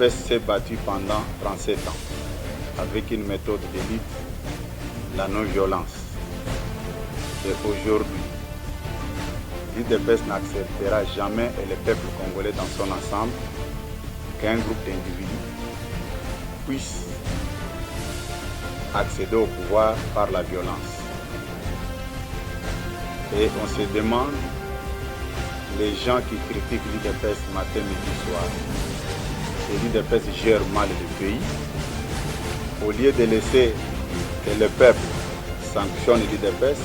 l'UDPS s'est battue pendant 37 ans avec une méthode d'élite, la non-violence. Et aujourd'hui, l'UDPS n'acceptera jamais, et le peuple congolais dans son ensemble, qu'un groupe d'individus puisse accéder au pouvoir par la violence. Et on se demande, les gens qui critiquent l'UDPS matin, midi, soir, et l'UDPS gère mal le pays, au lieu de laisser que le peuple sanctionne l'UDPS,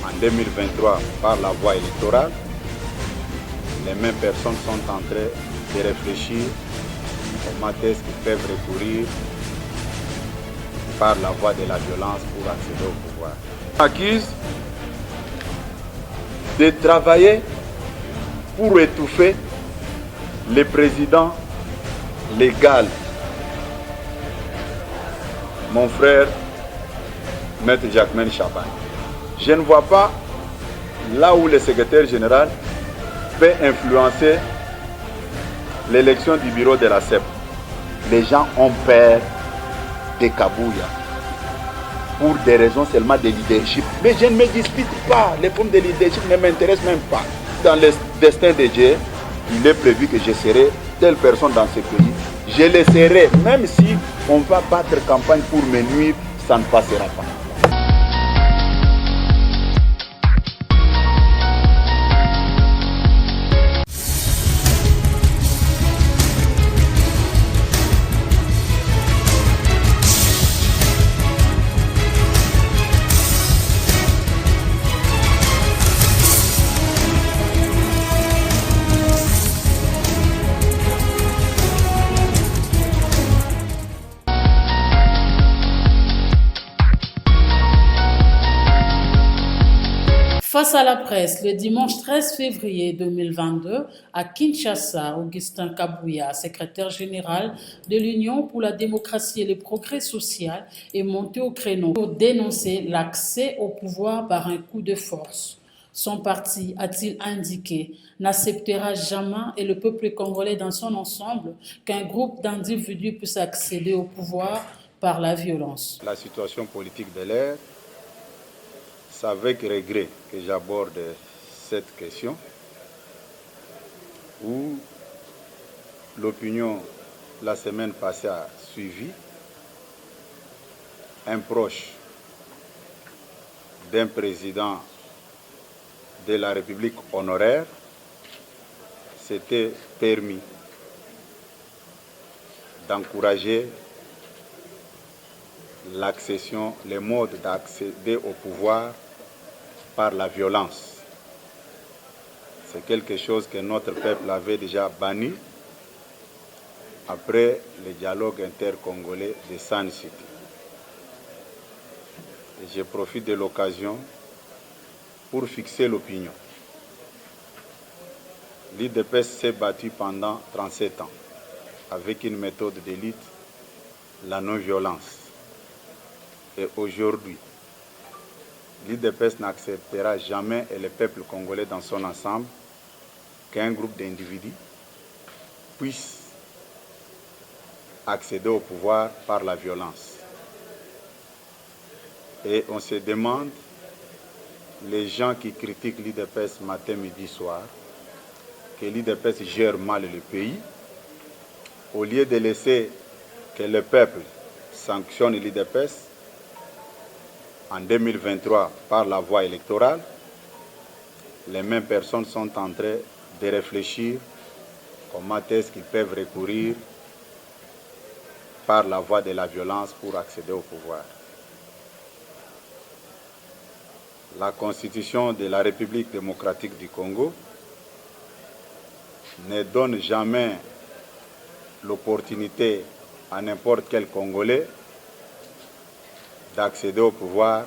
en 2023, par la voie électorale, les mêmes personnes sont en train de réfléchir aux méthodes qui peuvent recourir par la voie de la violence pour accéder au pouvoir. Accuse de travailler pour étouffer le président légal, mon frère, Maître Jacquemain Chaban. Je ne vois pas là où le secrétaire général peut influencer l'élection du bureau de la CEP. Les gens ont peur de Kabouya pour des raisons seulement de leadership. Mais je ne me dispute pas, les formes de leadership ne m'intéressent même pas. Dans le destin de Dieu, il est prévu que je serai telle personne dans ce pays. Je le serai, même si on va battre campagne pour me nuire, ça ne passera pas. Face à la presse, le dimanche 13 février 2022, à Kinshasa, Augustin Kabouya, secrétaire général de l'Union pour la démocratie et le progrès social, est monté au créneau pour dénoncer l'accès au pouvoir par un coup de force. Son parti, a-t-il indiqué, n'acceptera jamais, et le peuple congolais dans son ensemble, qu'un groupe d'individus puisse accéder au pouvoir par la violence. La situation politique de l'ère, c'est avec regret que j'aborde cette question où l'opinion la semaine passée a suivi un proche d'un président de la République honoraire s'était permis d'encourager l'accession, les modes d'accéder au pouvoir par la violence. C'est quelque chose que notre peuple avait déjà banni après le dialogue intercongolais de Sun City. Et je profite de l'occasion pour fixer l'opinion. L'UDPS s'est battue pendant 37 ans avec une méthode d'élite, la non-violence. Et aujourd'hui, l'UDPS n'acceptera jamais, et le peuple congolais dans son ensemble, qu'un groupe d'individus puisse accéder au pouvoir par la violence. Et on se demande, les gens qui critiquent l'UDPS matin, midi, soir, que l'UDPS gère mal le pays, au lieu de laisser que le peuple sanctionne l'UDPS, en 2023, par la voie électorale, les mêmes personnes sont en train de réfléchir comment est-ce qu'ils peuvent recourir par la voie de la violence pour accéder au pouvoir. La Constitution de la République démocratique du Congo ne donne jamais l'opportunité à n'importe quel Congolais d'accéder au pouvoir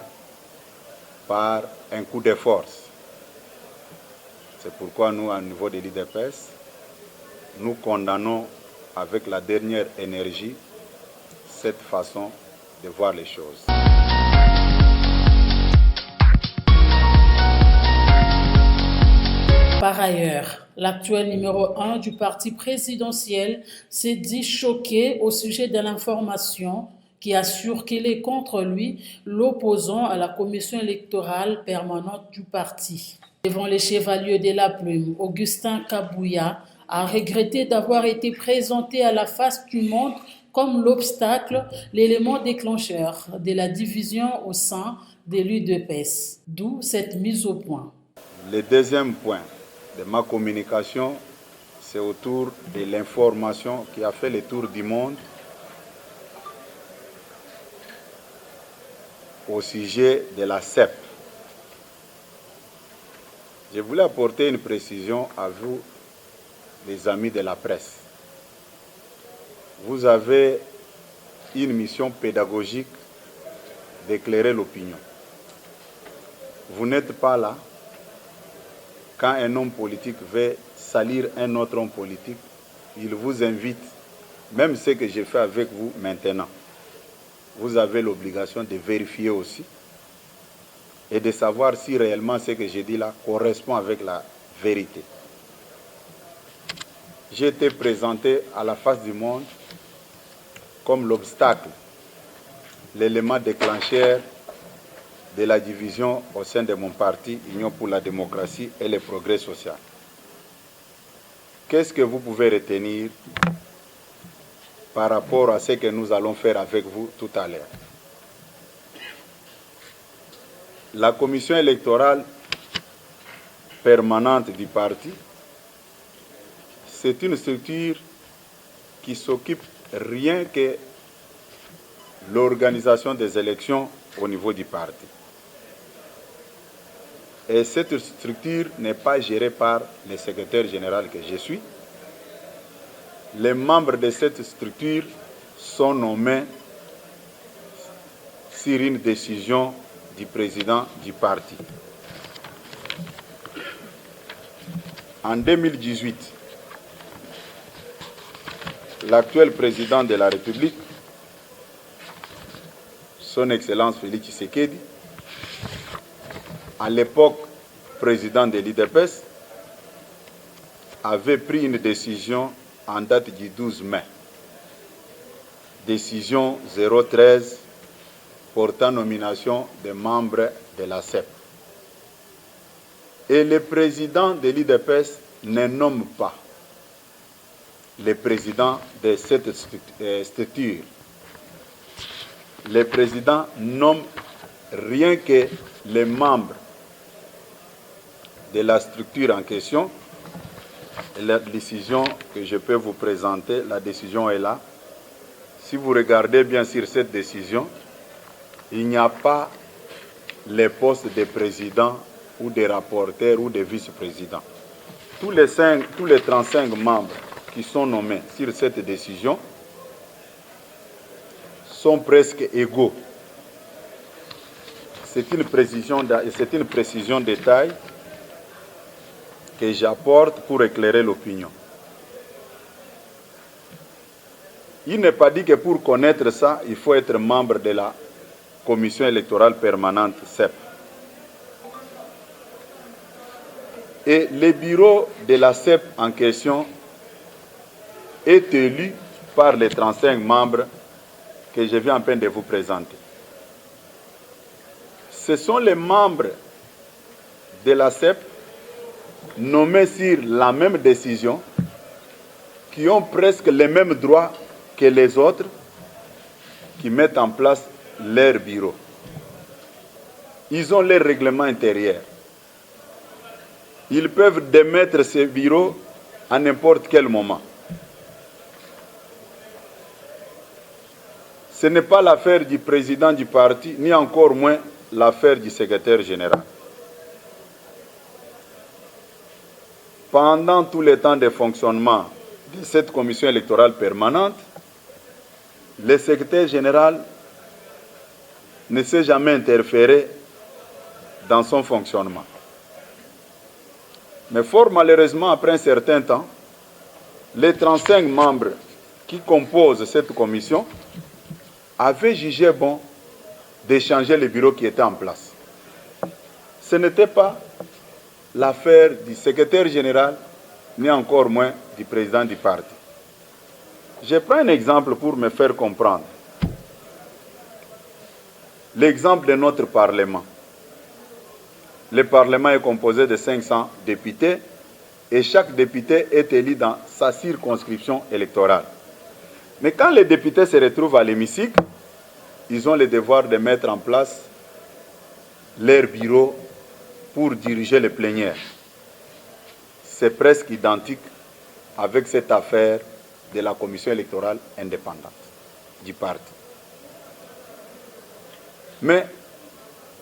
par un coup de force. C'est pourquoi nous, au niveau de l'UDPS, nous condamnons avec la dernière énergie cette façon de voir les choses. Par ailleurs, l'actuel numéro 1 du parti présidentiel s'est dit choqué au sujet de l'information qui assure qu'il est contre lui, l'opposant à la commission électorale permanente du parti. Devant les chevaliers de la plume, Augustin Kabouya a regretté d'avoir été présenté à la face du monde comme l'obstacle, l'élément déclencheur de la division au sein de l'UDPS, d'où cette mise au point. Le deuxième point de ma communication, c'est autour de l'information qui a fait le tour du monde au sujet de la CEP. Je voulais apporter une précision à vous, les amis de la presse. Vous avez une mission pédagogique d'éclairer l'opinion. Vous n'êtes pas là quand un homme politique veut salir un autre homme politique. Il vous invite, même ce que j'ai fait avec vous maintenant. Vous avez l'obligation de vérifier aussi et de savoir si réellement ce que j'ai dit là correspond avec la vérité. J'ai été présenté à la face du monde comme l'obstacle, l'élément déclencheur de la division au sein de mon parti, Union pour la démocratie et le progrès social. Qu'est-ce que vous pouvez retenir par rapport à ce que nous allons faire avec vous tout à l'heure? La commission électorale permanente du parti, c'est une structure qui s'occupe rien que l'organisation des élections au niveau du parti. Et cette structure n'est pas gérée par le secrétaire général que je suis. Les membres de cette structure sont nommés sur une décision du président du parti. En 2018, l'actuel président de la République, Son Excellence Félix Tshisekedi, à l'époque président de l'UDPS, avait pris une décision en date du 12 mai. Décision 013 portant nomination des membres de la CEP. Et le président de l'UDPS ne nomme pas le président de cette structure. Le président nomme rien que les membres de la structure en question. Et la décision que je peux vous présenter, la décision est là. Si vous regardez bien sur cette décision, il n'y a pas les postes de président ou de rapporteur ou de vice-président. Tous les 35 membres qui sont nommés sur cette décision sont presque égaux. C'est une précision de taille que j'apporte pour éclairer l'opinion. Il n'est pas dit que pour connaître ça, il faut être membre de la commission électorale permanente CEP. Et le bureau de la CEP en question est élu par les 35 membres que je viens à peine de vous présenter. Ce sont les membres de la CEP nommés sur la même décision qui ont presque les mêmes droits que les autres qui mettent en place leur bureau. Ils ont leur règlement intérieur. Ils peuvent démettre ces bureaux à n'importe quel moment. Ce n'est pas l'affaire du président du parti, ni encore moins l'affaire du secrétaire général. Pendant tout le temps de fonctionnement de cette commission électorale permanente, le secrétaire général ne s'est jamais interféré dans son fonctionnement. Mais fort malheureusement, après un certain temps, les 35 membres qui composent cette commission avaient jugé bon de changer le bureau qui était en place. Ce n'était pas l'affaire du secrétaire général, ni encore moins du président du parti. Je prends un exemple pour me faire comprendre. L'exemple de notre Parlement. Le Parlement est composé de 500 députés et chaque député est élu dans sa circonscription électorale. Mais quand les députés se retrouvent à l'hémicycle, ils ont le devoir de mettre en place leur bureau pour diriger les plénières. C'est presque identique avec cette affaire de la commission électorale indépendante du parti. Mais,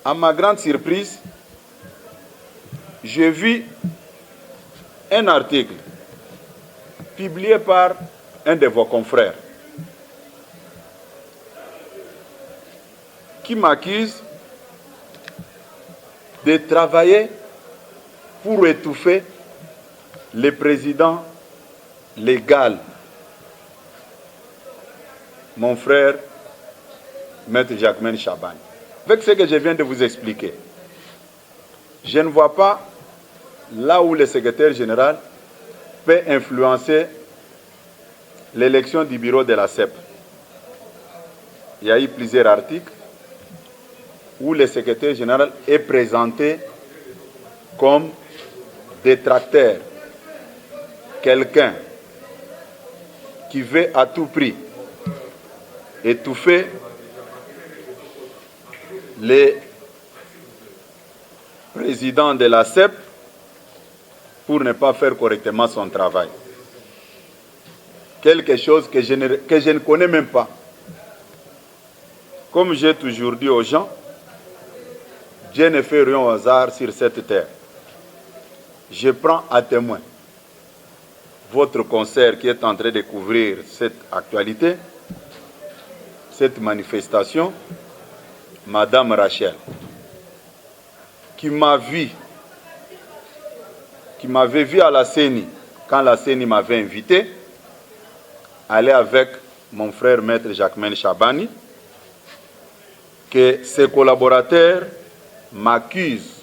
à ma grande surprise, j'ai vu un article publié par un de vos confrères qui m'accuse de travailler pour étouffer le président légal, mon frère, Maître Jacquemaine Chabani. Avec ce que je viens de vous expliquer, je ne vois pas là où le secrétaire général peut influencer l'élection du bureau de la CEP. Il y a eu plusieurs articles où le secrétaire général est présenté comme détracteur, quelqu'un qui veut à tout prix étouffer les présidents de la CEP pour ne pas faire correctement son travail. Quelque chose que je ne connais même pas. Comme j'ai toujours dit aux gens, Dieu ne fait rien au hasard sur cette terre. Je prends à témoin votre concert qui est en train de couvrir cette actualité, cette manifestation, Madame Rachel, qui m'avait vu à la CENI, quand la CENI m'avait invité, aller avec mon frère Maître Jacquemaine Chabani, que ses collaborateurs m'accusent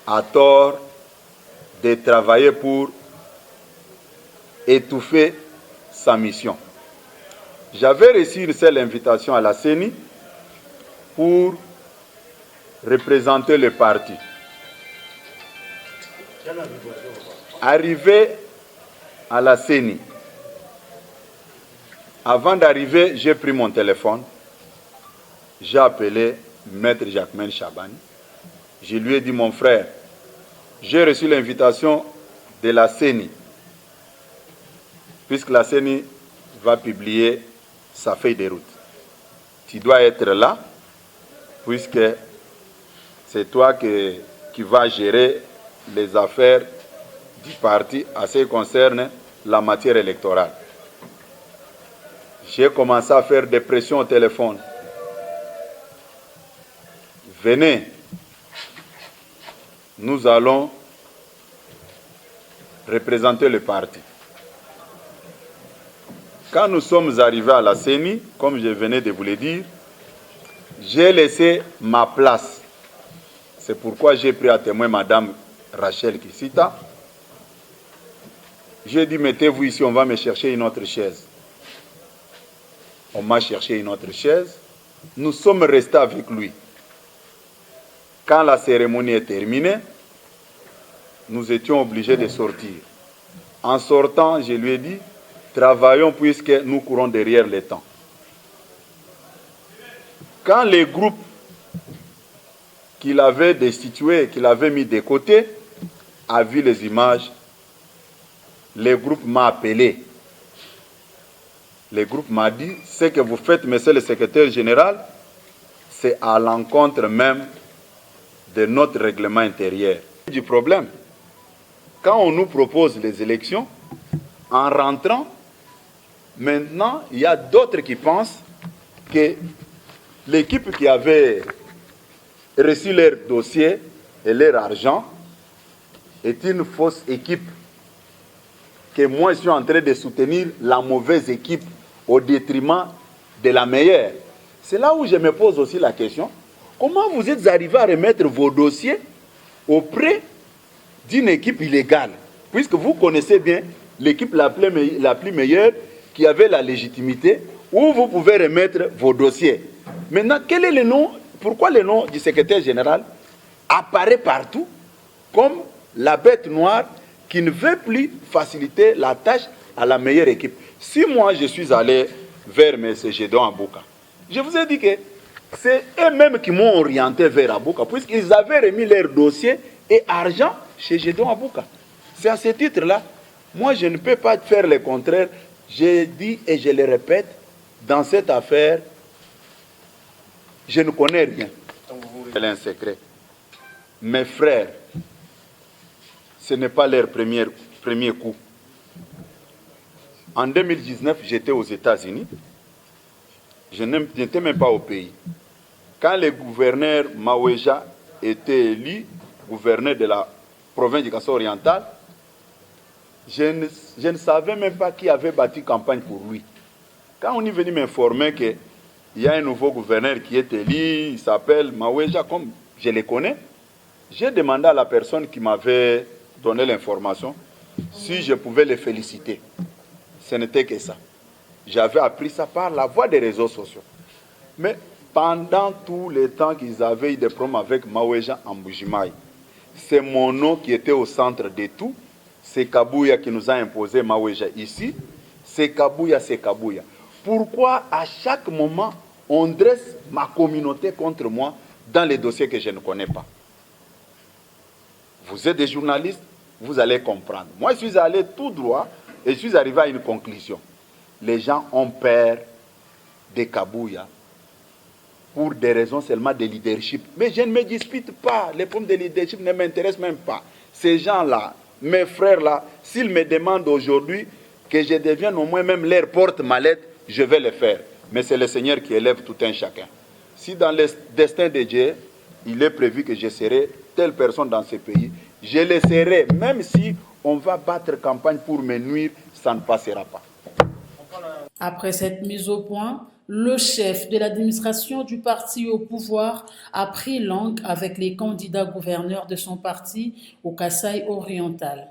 à tort de travailler pour étouffer sa mission. J'avais reçu une seule invitation à la CENI pour représenter le parti. Arrivé à la CENI, avant d'arriver, j'ai pris mon téléphone, j'ai appelé Maître Jacquemaine Chabani. Je lui ai dit, mon frère, j'ai reçu l'invitation de la CENI, puisque la CENI va publier sa feuille de route. Tu dois être là, puisque c'est toi qui vas gérer les affaires du parti en ce qui concerne la matière électorale. J'ai commencé à faire des pressions au téléphone. Venez, nous allons représenter le parti. Quand nous sommes arrivés à la CENI, comme je venais de vous le dire, j'ai laissé ma place. C'est pourquoi j'ai pris à témoin Madame Rachel Kisita. J'ai dit, mettez-vous ici, on va me chercher une autre chaise. On m'a cherché une autre chaise. Nous sommes restés avec lui. Quand la cérémonie est terminée, nous étions obligés de sortir. En sortant, je lui ai dit, travaillons puisque nous courons derrière le temps. Quand les groupes qu'il avait destitués, qu'il avait mis de côté, a vu les images, le groupe m'a appelé. Le groupe m'a dit, ce que vous faites, monsieur le secrétaire général, c'est à l'encontre même de notre règlement intérieur. Du problème, quand on nous propose les élections, en rentrant, maintenant, il y a d'autres qui pensent que l'équipe qui avait reçu leur dossier et leur argent est une fausse équipe. Que moi, je suis en train de soutenir la mauvaise équipe au détriment de la meilleure. C'est là où je me pose aussi la question. Comment vous êtes arrivé à remettre vos dossiers auprès d'une équipe illégale. Puisque vous connaissez bien l'équipe la plus meilleure qui avait la légitimité, où vous pouvez remettre vos dossiers. Maintenant, quel est le nom? Pourquoi le nom du secrétaire général apparaît partout comme la bête noire qui ne veut plus faciliter la tâche à la meilleure équipe? Si moi je suis allé vers M. Gédéon Abouka, je vous ai dit que c'est eux-mêmes qui m'ont orienté vers Abouka, puisqu'ils avaient remis leur dossier et argent chez Gédéon Abouka. C'est à ce titre-là, moi je ne peux pas faire le contraire. J'ai dit et je le répète, dans cette affaire, je ne connais rien. C'est un secret. Mes frères, ce n'est pas leur premier coup. En 2019, j'étais aux États-Unis. Je n'étais même pas au pays. Quand le gouverneur Maweja était élu gouverneur de la province du Kasso oriental, je ne savais même pas qui avait bâti campagne pour lui. Quand on est venu m'informer qu'il y a un nouveau gouverneur qui est élu, il s'appelle Maweja, comme je le connais, j'ai demandé à la personne qui m'avait donné l'information si je pouvais le féliciter. Ce n'était que ça. J'avais appris ça par la voie des réseaux sociaux. Mais pendant tout le temps qu'ils avaient eu des problèmes avec Maweja en Bujimaï, c'est mon nom qui était au centre de tout. C'est Kabouya qui nous a imposé Maweja ici. C'est Kabouya, c'est Kabouya. Pourquoi à chaque moment on dresse ma communauté contre moi dans les dossiers que je ne connais pas? Vous êtes des journalistes, vous allez comprendre. Moi, je suis allé tout droit et je suis arrivé à une conclusion. Les gens ont peur de Kabouya pour des raisons seulement de leadership. Mais je ne me dispute pas. Les problèmes de leadership ne m'intéressent même pas. Ces gens-là, mes frères-là, s'ils me demandent aujourd'hui que je devienne au moins même leur porte-mallette, je vais le faire. Mais c'est le Seigneur qui élève tout un chacun. Si dans le destin de Dieu, il est prévu que je serai telle personne dans ce pays, je le serai. Même si on va battre campagne pour me nuire, ça ne passera pas. Après cette mise au point, le chef de l'administration du parti au pouvoir a pris langue avec les candidats gouverneurs de son parti au Kasaï oriental.